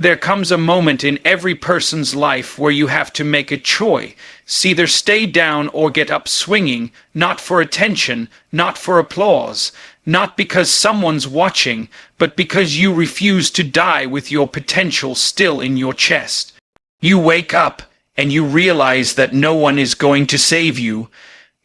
There comes a moment in every person's life where you have to make a choice. Either stay down or get up swinging, not for attention, not for applause, not because someone's watching, but because you refuse to die with your potential still in your chest. You wake up and you realize that no one is going to save you.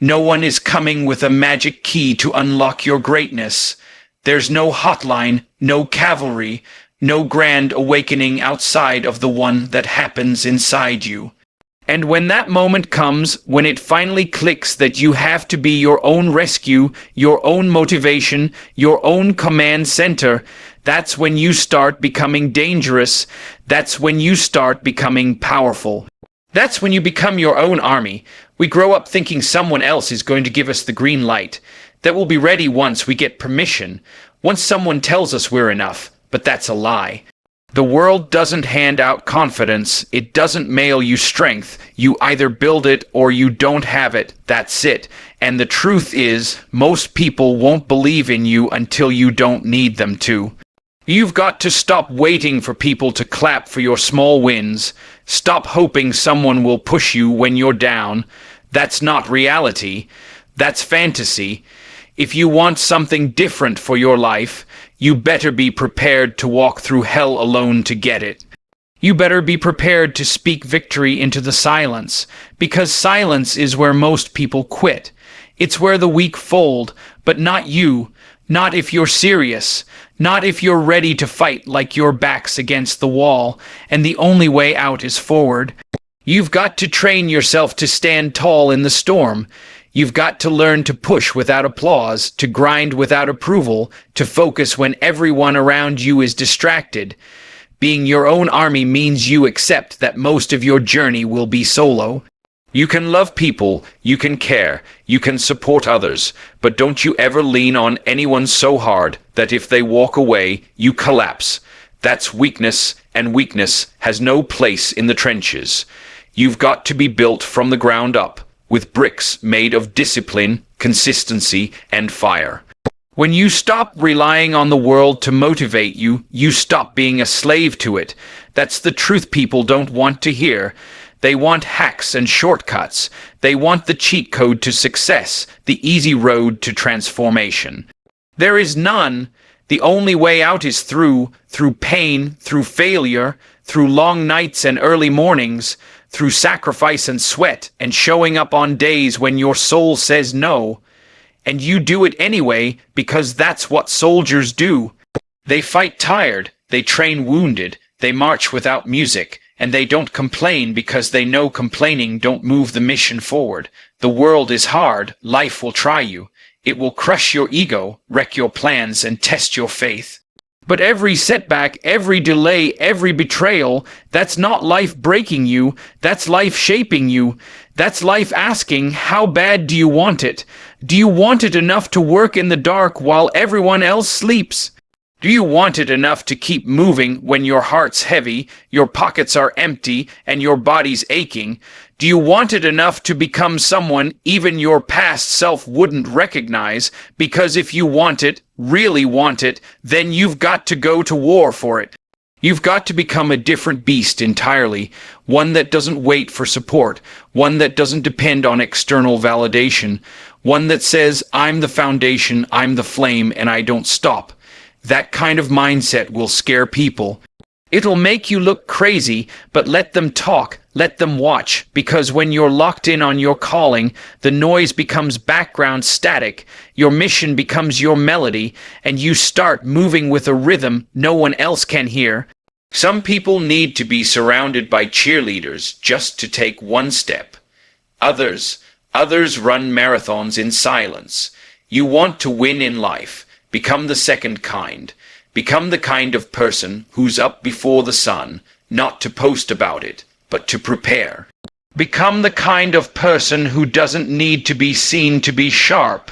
No one is coming with a magic key to unlock your greatness. There's no hotline, no cavalry, no grand awakening outside of the one that happens inside you. And when that moment comes, when it finally clicks that you have to be your own rescue, your own motivation, your own command center, that's when you start becoming dangerous. That's when you start becoming powerful. That's when you become your own army. We grow up thinking someone else is going to give us the green light, that we'll be ready once we get permission, once someone tells us we're enough. But that's a lie. The world doesn't hand out confidence. It doesn't mail you strength. You either build it or you don't have it. That's it. And the truth is, most people won't believe in you until you don't need them to. You've got to stop waiting for people to clap for your small wins. Stop hoping someone will push you when you're down. That's not reality. That's fantasy. If you want something different for your life, you better be prepared to walk through hell alone to get it. You better be prepared to speak victory into the silence, because silence is where most people quit. It's where the weak fold, but not you. Not if you're serious. Not if you're ready to fight like your back's against the wall, and the only way out is forward. You've got to train yourself to stand tall in the storm. You've got to learn to push without applause, to grind without approval, to focus when everyone around you is distracted. Being your own army means you accept that most of your journey will be solo. You can love people, you can care, you can support others, but don't you ever lean on anyone so hard that if they walk away, you collapse. That's weakness, and weakness has no place in the trenches. You've got to be built from the ground up, with bricks made of discipline, consistency, and fire. When you stop relying on the world to motivate you, you stop being a slave to it. That's the truth people don't want to hear. They want hacks and shortcuts. They want the cheat code to success, the easy road to transformation. There is none. The only way out is through pain, through failure, through long nights and early mornings, through sacrifice and sweat, and showing up on days when your soul says no. And you do it anyway, because that's what soldiers do. They fight tired, they train wounded, they march without music, and they don't complain because they know complaining don't move the mission forward. The world is hard, life will try you. It will crush your ego, wreck your plans, and test your faith. But every setback, every delay, every betrayal, that's not life breaking you, that's life shaping you. That's life asking, how bad do you want it? Do you want it enough to work in the dark while everyone else sleeps? Do you want it enough to keep moving when your heart's heavy, your pockets are empty, and your body's aching? Do you want it enough to become someone even your past self wouldn't recognize? Because if you want it, really want it, then you've got to go to war for it. You've got to become a different beast entirely, one that doesn't wait for support, one that doesn't depend on external validation, one that says, I'm the foundation, I'm the flame, and I don't stop. That kind of mindset will scare people. It'll make you look crazy, but let them talk, let them watch, because when you're locked in on your calling, the noise becomes background static, your mission becomes your melody, and you start moving with a rhythm no one else can hear. Some people need to be surrounded by cheerleaders just to take one step. Others run marathons in silence. You want to win in life. Become the second kind. Become the kind of person who's up before the sun, not to post about it, but to prepare. Become the kind of person who doesn't need to be seen to be sharp,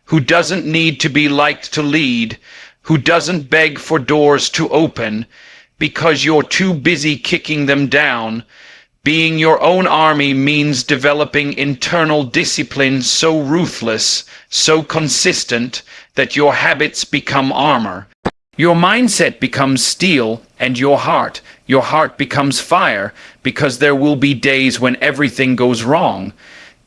who doesn't need to be liked to lead, who doesn't beg for doors to open, because you're too busy kicking them down. Being your own army means developing internal discipline so ruthless, so consistent, that your habits become armor. Your mindset becomes steel, and your heart becomes fire, because there will be days when everything goes wrong,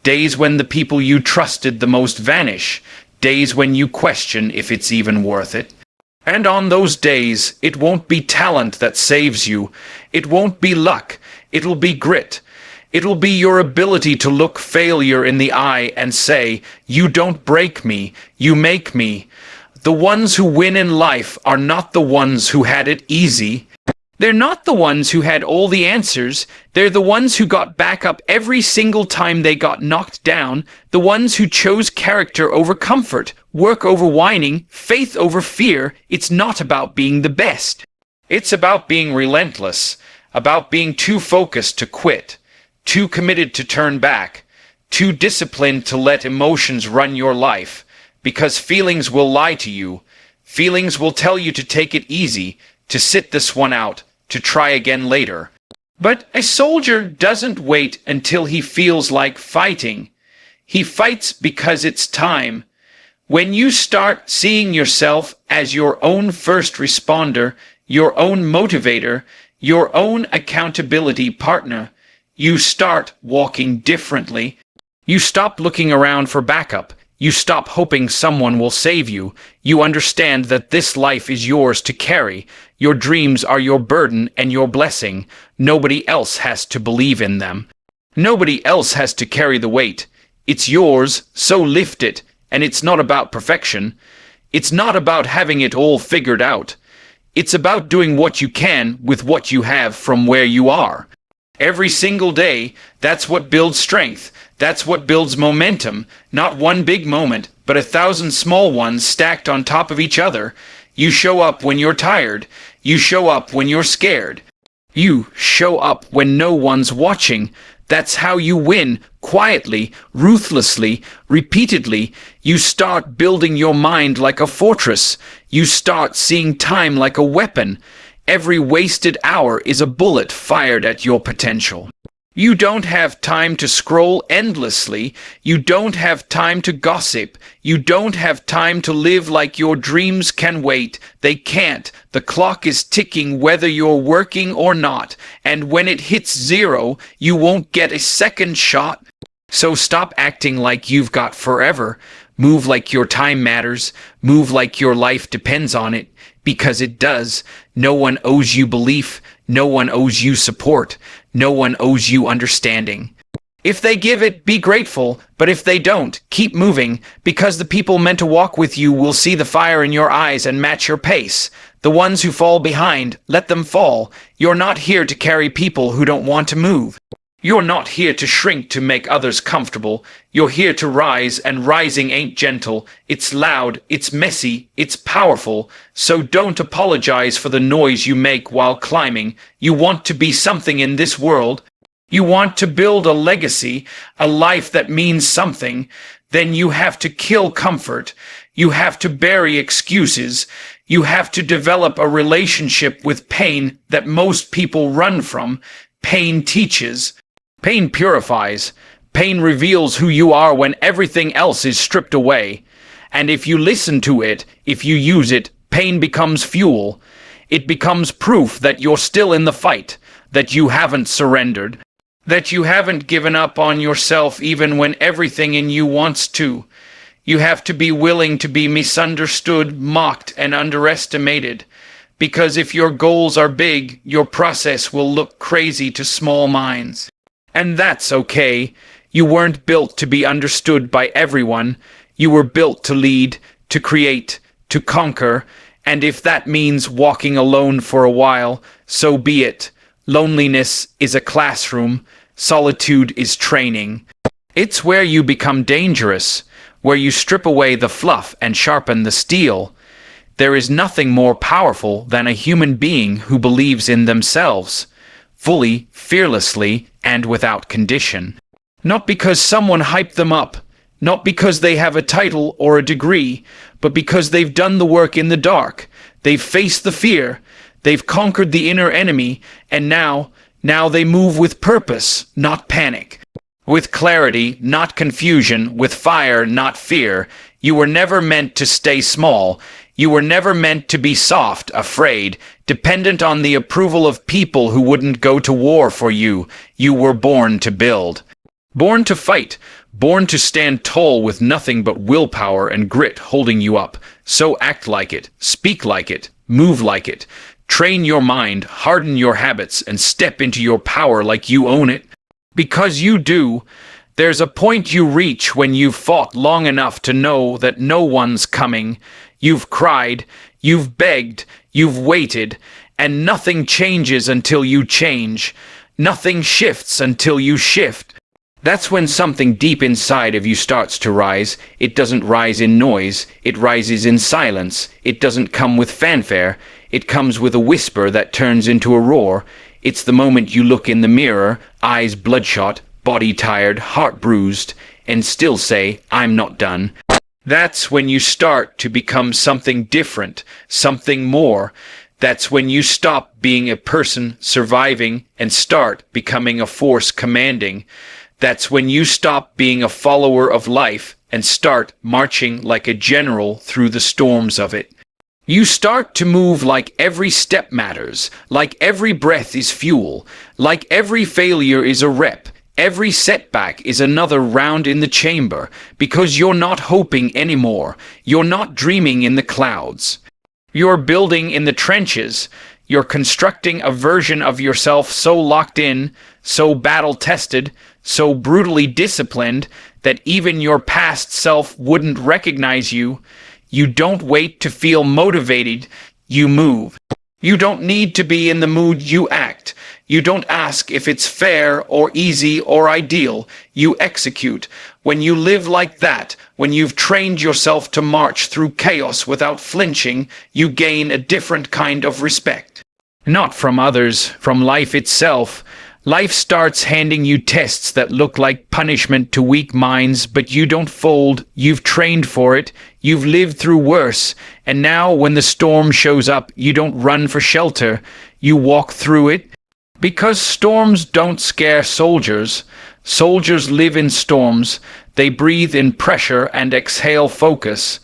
days when the people you trusted the most vanish, days when you question if it's even worth it. And on those days, it won't be talent that saves you, it won't be luck, it'll be grit. It'll be your ability to look failure in the eye and say, "You don't break me, you make me." The ones who win in life are not the ones who had it easy. They're not the ones who had all the answers. They're the ones who got back up every single time they got knocked down, the ones who chose character over comfort, work over whining, faith over fear. It's not about being the best. It's about being relentless, about being too focused to quit, too committed to turn back, too disciplined to let emotions run your life, because feelings will lie to you. Feelings will tell you to take it easy, to sit this one out, to try again later. But a soldier doesn't wait until he feels like fighting. He fights because it's time. When you start seeing yourself as your own first responder, your own motivator, your own accountability partner, you start walking differently. You stop looking around for backup. You stop hoping someone will save you. You understand that this life is yours to carry. Your dreams are your burden and your blessing. Nobody else has to believe in them. Nobody else has to carry the weight. It's yours, so lift it. And it's not about perfection. It's not about having it all figured out. It's about doing what you can with what you have from where you are. Every single day, that's what builds strength. That's what builds momentum. Not one big moment, but 1,000 small ones stacked on top of each other. You show up when you're tired. You show up when you're scared. You show up when no one's watching. That's how you win, quietly, ruthlessly, repeatedly. You start building your mind like a fortress. You start seeing time like a weapon. Every wasted hour is a bullet fired at your potential. You don't have time to scroll endlessly. You don't have time to gossip. You don't have time to live like your dreams can wait. They can't. The clock is ticking whether you're working or not. And when it hits 0, you won't get a second shot. So stop acting like you've got forever. Move like your time matters. Move like your life depends on it. Because it does. No one owes you belief. No one owes you support. No one owes you understanding. If they give it, be grateful. But if they don't, keep moving. Because the people meant to walk with you will see the fire in your eyes and match your pace. The ones who fall behind, let them fall. You're not here to carry people who don't want to move. You're not here to shrink to make others comfortable. You're here to rise, and rising ain't gentle. It's loud, it's messy, it's powerful. So don't apologize for the noise you make while climbing. You want to be something in this world. You want to build a legacy, a life that means something. Then you have to kill comfort. You have to bury excuses. You have to develop a relationship with pain that most people run from. Pain teaches. Pain purifies. Pain reveals who you are when everything else is stripped away. And if you listen to it, if you use it, pain becomes fuel. It becomes proof that you're still in the fight, that you haven't surrendered, that you haven't given up on yourself even when everything in you wants to. You have to be willing to be misunderstood, mocked, and underestimated. Because if your goals are big, your process will look crazy to small minds. And that's okay. You weren't built to be understood by everyone. You were built to lead, to create, to conquer. And if that means walking alone for a while, so be it. Loneliness is a classroom. Solitude is training. It's where you become dangerous, where you strip away the fluff and sharpen the steel. There is nothing more powerful than a human being who believes in themselves, fully, fearlessly, and without condition. Not because someone hyped them up, not because they have a title or a degree, but because they've done the work in the dark. They've faced the fear, they've conquered the inner enemy, and now they move with purpose, not panic. With clarity, not confusion, with fire, not fear. You were never meant to stay small. You were never meant to be soft, afraid, dependent on the approval of people who wouldn't go to war for you. You were born to build. Born to fight. Born to stand tall with nothing but willpower and grit holding you up. So act like it. Speak like it. Move like it. Train your mind, harden your habits, and step into your power like you own it. Because you do. There's a point you reach when you've fought long enough to know that no one's coming. You've cried, you've begged, you've waited, and nothing changes until you change. Nothing shifts until you shift. That's when something deep inside of you starts to rise. It doesn't rise in noise, it rises in silence. It doesn't come with fanfare, it comes with a whisper that turns into a roar. It's the moment you look in the mirror, eyes bloodshot, body tired, heart bruised, and still say, I'm not done. That's when you start to become something different, something more. That's when you stop being a person surviving and start becoming a force commanding. That's when you stop being a follower of life and start marching like a general through the storms of it. You start to move like every step matters, like every breath is fuel, like every failure is a rep. Every setback is another round in the chamber, because you're not hoping anymore. You're not dreaming in the clouds. You're building in the trenches. You're constructing a version of yourself so locked in, so battle-tested, so brutally disciplined that even your past self wouldn't recognize you. You don't wait to feel motivated. You move. You don't need to be in the mood, you act. You don't ask if it's fair or easy or ideal. You execute. When you live like that, when you've trained yourself to march through chaos without flinching, you gain a different kind of respect. Not from others, from life itself. Life starts handing you tests that look like punishment to weak minds, but you don't fold. You've trained for it. You've lived through worse. And now when the storm shows up, you don't run for shelter. You walk through it. Because storms don't scare soldiers. Soldiers live in storms. They breathe in pressure and exhale focus.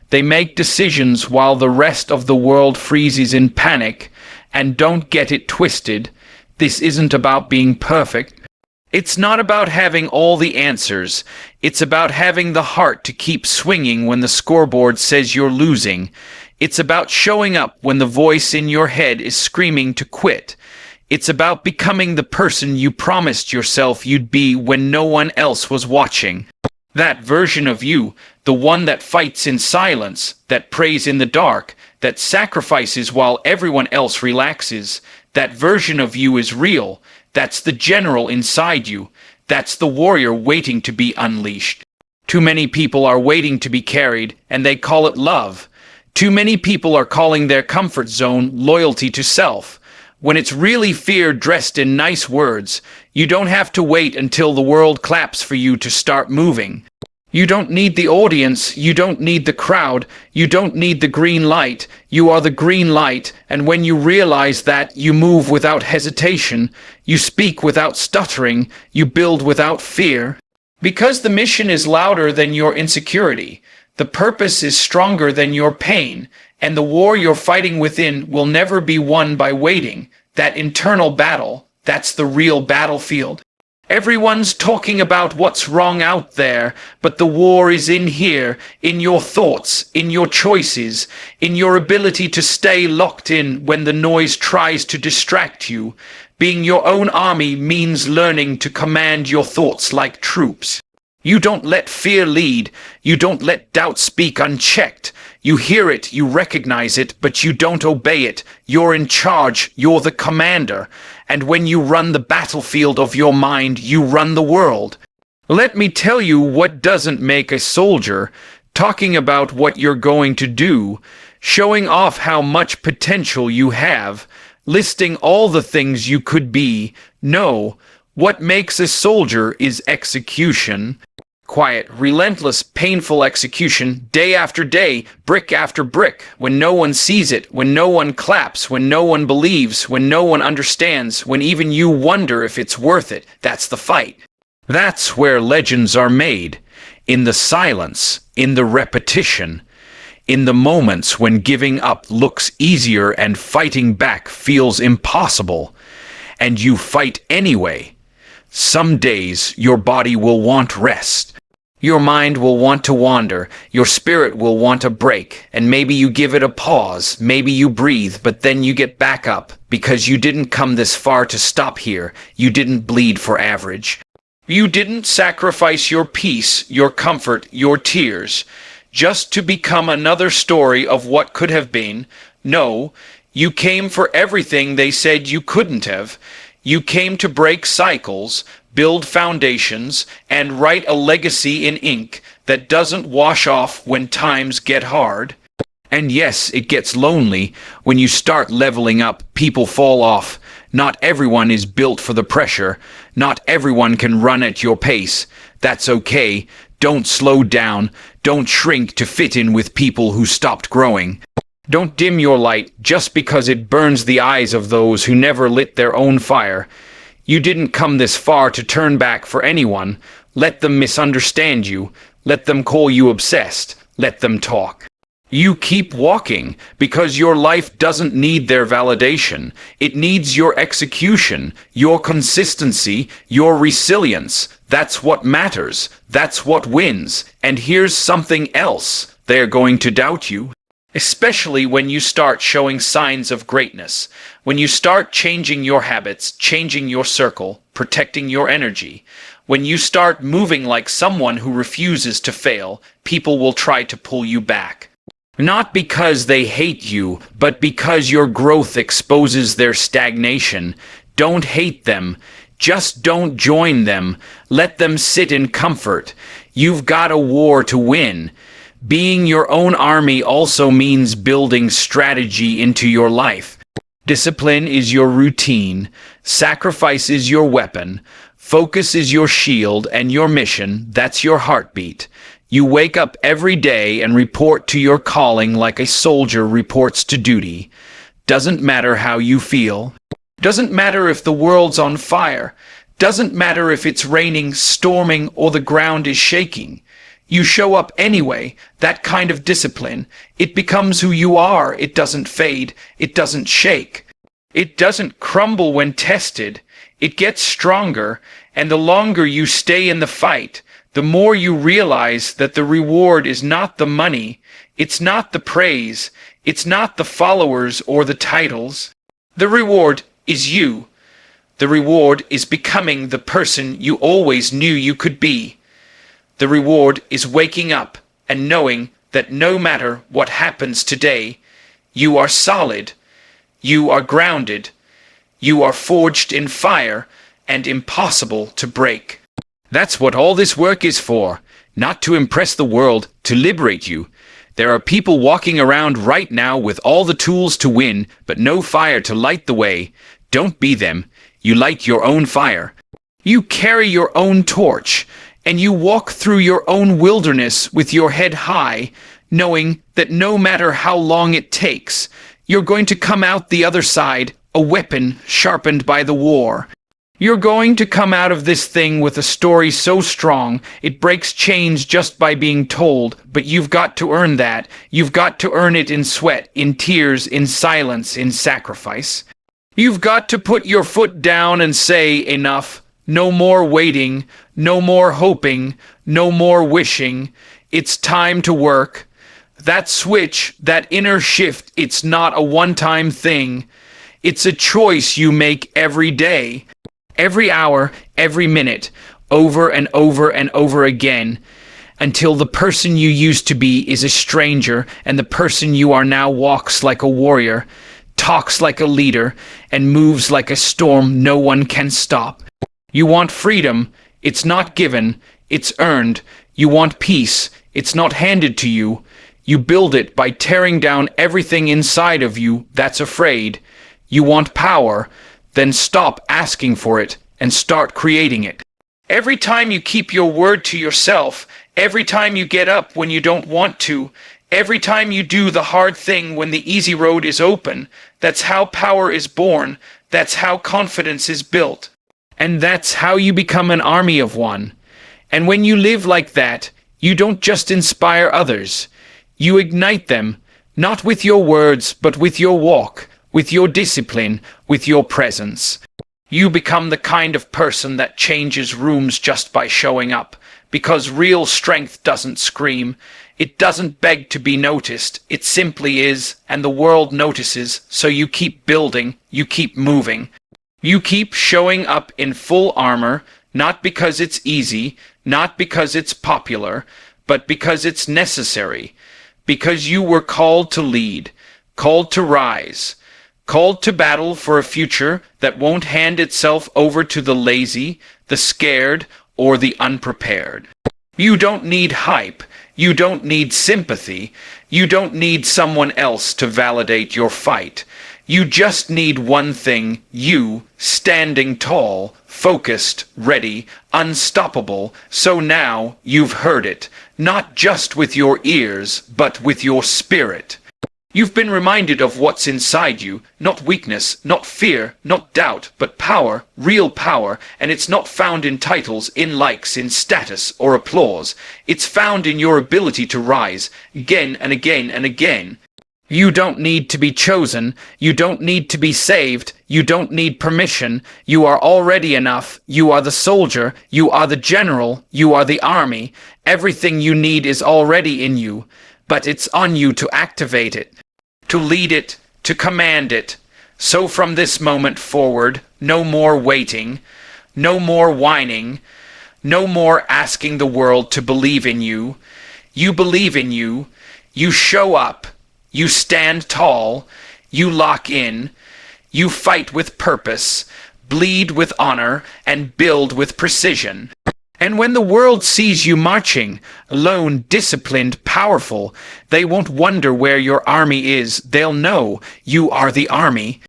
They make decisions while the rest of the world freezes in panic. And don't get it twisted. This isn't about being perfect. It's not about having all the answers. It's about having the heart to keep swinging when the scoreboard says you're losing. It's about showing up when the voice in your head is screaming to quit. It's about becoming the person you promised yourself you'd be when no one else was watching. That version of you, the one that fights in silence, that prays in the dark, that sacrifices while everyone else relaxes, that version of you is real. That's the general inside you. That's the warrior waiting to be unleashed. Too many people are waiting to be carried, and they call it love. Too many people are calling their comfort zone loyalty to self. When it's really fear dressed in nice words, you don't have to wait until the world claps for you to start moving. You don't need the audience, you don't need the crowd, you don't need the green light. You are the green light, and when you realize that, you move without hesitation, you speak without stuttering, you build without fear. Because the mission is louder than your insecurity, the purpose is stronger than your pain, and the war you're fighting within will never be won by waiting. That internal battle, that's the real battlefield. Everyone's talking about what's wrong out there, but the war is in here, in your thoughts, in your choices, in your ability to stay locked in when the noise tries to distract you. Being your own army means learning to command your thoughts like troops. You don't let fear lead. You don't let doubt speak unchecked. You hear it, you recognize it, but you don't obey it. You're in charge. You're the commander. And when you run the battlefield of your mind, you run the world. Let me tell you what doesn't make a soldier. Talking about what you're going to do, showing off how much potential you have, listing all the things you could be. No, what makes a soldier is execution. Quiet, relentless, painful execution, day after day, brick after brick, when no one sees it, when no one claps, when no one believes, when no one understands, when even you wonder if it's worth it. That's the fight. That's where legends are made. In the silence, in the repetition. In the moments when giving up looks easier and fighting back feels impossible, and you fight anyway. Some days your body will want rest. Your mind will want to wander, your spirit will want a break, and maybe you give it a pause, maybe you breathe, but then you get back up, because you didn't come this far to stop here, you didn't bleed for average. You didn't sacrifice your peace, your comfort, your tears, just to become another story of what could have been. No, you came for everything they said you couldn't have. You came to break cycles, build foundations, and write a legacy in ink that doesn't wash off when times get hard. And yes, it gets lonely. When you start leveling up, people fall off. Not everyone is built for the pressure. Not everyone can run at your pace. That's okay. Don't slow down. Don't shrink to fit in with people who stopped growing. Don't dim your light just because it burns the eyes of those who never lit their own fire. You didn't come this far to turn back for anyone. Let them misunderstand you. Let them call you obsessed. Let them talk. You keep walking because your life doesn't need their validation. It needs your execution, your consistency, your resilience. That's what matters. That's what wins. And here's something else. They're going to doubt you. Especially when you start showing signs of greatness. When you start changing your habits, changing your circle, protecting your energy. When you start moving like someone who refuses to fail, people will try to pull you back. Not because they hate you, but because your growth exposes their stagnation. Don't hate them. Just don't join them. Let them sit in comfort. You've got a war to win. Being your own army also means building strategy into your life. Discipline is your routine. Sacrifice is your weapon. Focus is your shield, and your mission, that's your heartbeat. You wake up every day and report to your calling like a soldier reports to duty. Doesn't matter how you feel. Doesn't matter if the world's on fire. Doesn't matter if it's raining, storming, or the ground is shaking. You show up anyway. That kind of discipline. It becomes who you are. It doesn't fade. It doesn't shake. It doesn't crumble when tested. It gets stronger, and the longer you stay in the fight, the more you realize that the reward is not the money, it's not the praise, it's not the followers or the titles. The reward is you. The reward is becoming the person you always knew you could be. The reward is waking up and knowing that no matter what happens today, you are solid, you are grounded, you are forged in fire and impossible to break. That's what all this work is for, not to impress the world, to liberate you. There are people walking around right now with all the tools to win, but no fire to light the way. Don't be them. You light your own fire. You carry your own torch, and you walk through your own wilderness with your head high, knowing that no matter how long it takes, you're going to come out the other side, a weapon sharpened by the war. You're going to come out of this thing with a story so strong, it breaks chains just by being told, but you've got to earn that. You've got to earn it in sweat, in tears, in silence, in sacrifice. You've got to put your foot down and say, enough. No more waiting, no more hoping, no more wishing. It's time to work. That switch, that inner shift, it's not a one-time thing. It's a choice you make every day. Every hour, every minute, over and over and over again, until the person you used to be is a stranger and the person you are now walks like a warrior, talks like a leader, and moves like a storm no one can stop. You want freedom, it's not given, it's earned. You want peace, it's not handed to you. You build it by tearing down everything inside of you that's afraid. You want power, then stop asking for it and start creating it. Every time you keep your word to yourself, every time you get up when you don't want to, every time you do the hard thing when the easy road is open, that's how power is born, that's how confidence is built. And that's how you become an army of one. And when you live like that, you don't just inspire others, You ignite them, not with your words, but with your walk, with your discipline, with your presence. You become the kind of person that changes rooms just by showing up, because real strength doesn't scream. It doesn't beg to be noticed. It simply is, and the world notices, so you keep building, you keep moving. You keep showing up in full armor, not because it's easy, not because it's popular, but because it's necessary. Because you were called to lead, called to rise, called to battle for a future that won't hand itself over to the lazy, the scared, or the unprepared. You don't need hype. You don't need sympathy. You don't need someone else to validate your fight. You just need one thing, you, standing tall, focused, ready, unstoppable. So now you've heard it, not just with your ears, but with your spirit. You've been reminded of what's inside you, not weakness, not fear, not doubt, but power, real power, and it's not found in titles, in likes, in status, or applause. It's found in your ability to rise, again and again and again. You don't need to be chosen, you don't need to be saved, you don't need permission, you are already enough, you are the soldier, you are the general, you are the army. Everything you need is already in you, but it's on you to activate it, to lead it, to command it. So from this moment forward, no more waiting, no more whining, no more asking the world to believe in you. You believe in you, you show up, you stand tall, you lock in, you fight with purpose, bleed with honor, and build with precision. And when the world sees you marching, alone, disciplined, powerful, they won't wonder where your army is. They'll know you are the army.